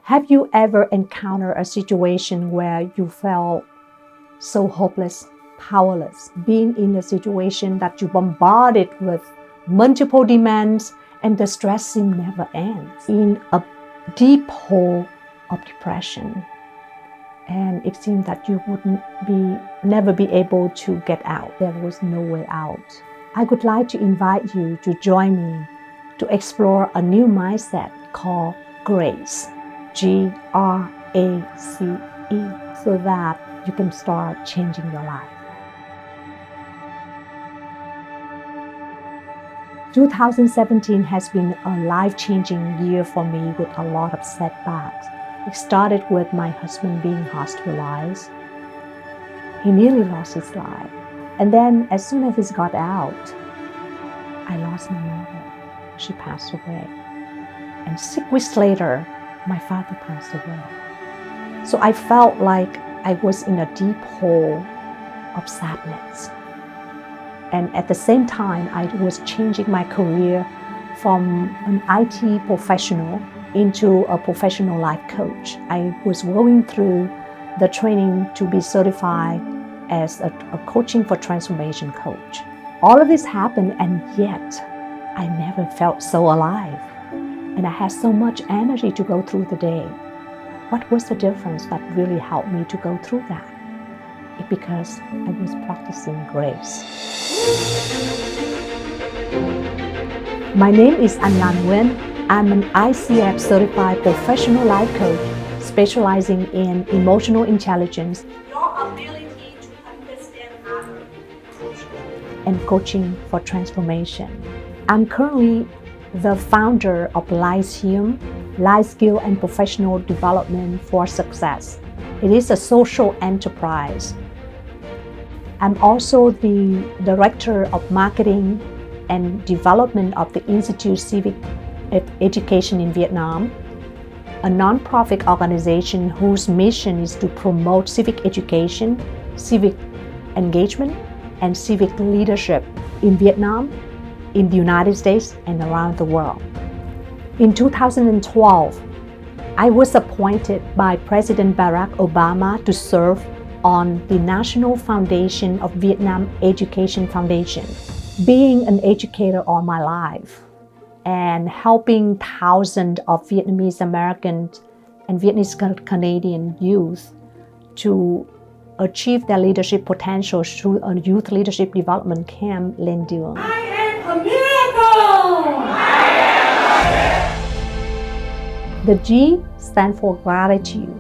Have you ever encountered a situation where you felt so hopeless, powerless, being in a situation that you bombarded with multiple demands and the stress seemed never ends, in a deep hole of depression, and it seemed that you never be able to get out. There was no way out. I would like to invite you to join me to explore a new mindset called GRACE, G.R.A.C.E, so that you can start changing your life. 2017 has been a life-changing year for me with a lot of setbacks. It started with my husband being hospitalized. He nearly lost his life. And then as soon as he got out, I lost my mother. She passed away. And 6 weeks later, my father passed away. So I felt like I was in a deep hole of sadness. And at the same time, I was changing my career from an IT professional into a professional life coach. I was going through the training to be certified as a coaching for transformation coach. All of this happened, and yet I never felt so alive. And I had so much energy to go through the day. What was the difference that really helped me to go through that? It's because I was practicing grace. My name is Anhlan. I'm an ICF certified professional life coach specializing in emotional intelligence, your ability to understand others, and coaching for transformation. I'm currently the founder of Lyceum, Life Skill and Professional Development for Success. It is a social enterprise. I'm also the Director of Marketing and Development of the Institute Civic Education in Vietnam, a nonprofit organization whose mission is to promote civic education, civic engagement, and civic leadership in Vietnam, in the United States, and around the world. In 2012, I was appointed by President Barack Obama to serve on the National Foundation of Vietnam Education Foundation. Being an educator all my life and helping thousands of Vietnamese Americans and Vietnamese Canadian youth to achieve their leadership potential through a youth leadership development camp, Lên Đường. I am a miracle! The G stands for gratitude.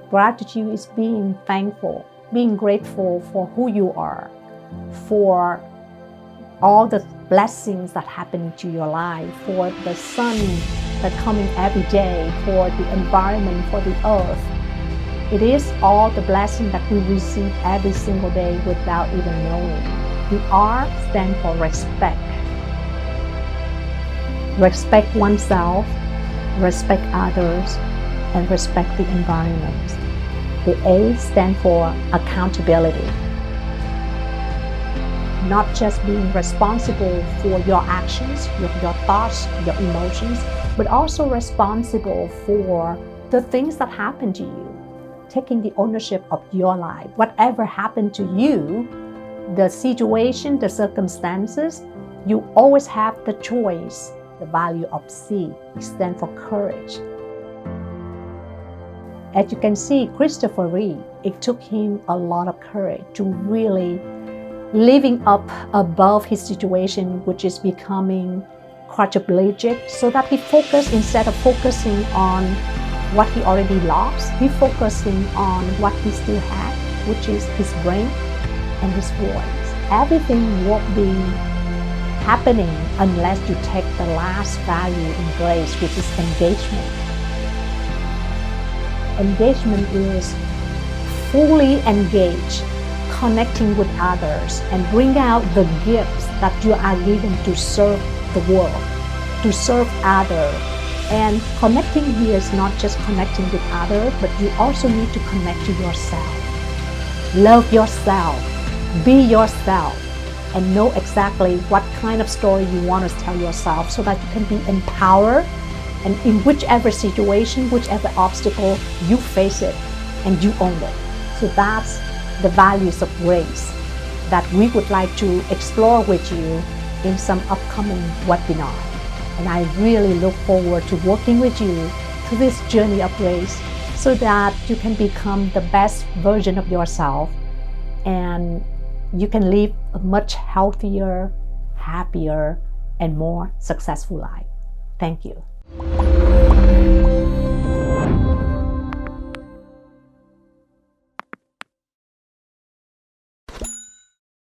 Gratitude is being thankful, being grateful for who you are, for all the blessings that happen to your life, for the sun that's coming every day, for the environment, for the earth. It is all the blessing that we receive every single day without even knowing. The R stands for respect. Respect oneself, respect others, and respect the environment. The A stands for accountability. Not just being responsible for your actions, your thoughts, your emotions, but also responsible for the things that happen to you. Taking the ownership of your life. Whatever happened to you, the situation, the circumstances, you always have the choice. The value of C stands for courage. As you can see, Christopher Reeve, it took him a lot of courage to really living up above his situation, which is becoming quadriplegic, so that he focused, instead of focusing on what he already lost, he focusing on what he still had, which is his brain and his voice. Everything won't be happening unless you take the last value in grace, which is engagement. Engagement is fully engaged, connecting with others, and bring out the gifts that you are given to serve the world, to serve others. And connecting here is not just connecting with others, but you also need to connect to yourself. Love yourself, be yourself, and know exactly what kind of story you want to tell yourself so that you can be empowered And in whichever situation, whichever obstacle, you face it and you own it. So that's the values of grace that we would like to explore with you in some upcoming webinar. And I really look forward to working with you through this journey of grace so that you can become the best version of yourself and you can live a much healthier, happier, and more successful life. Thank you.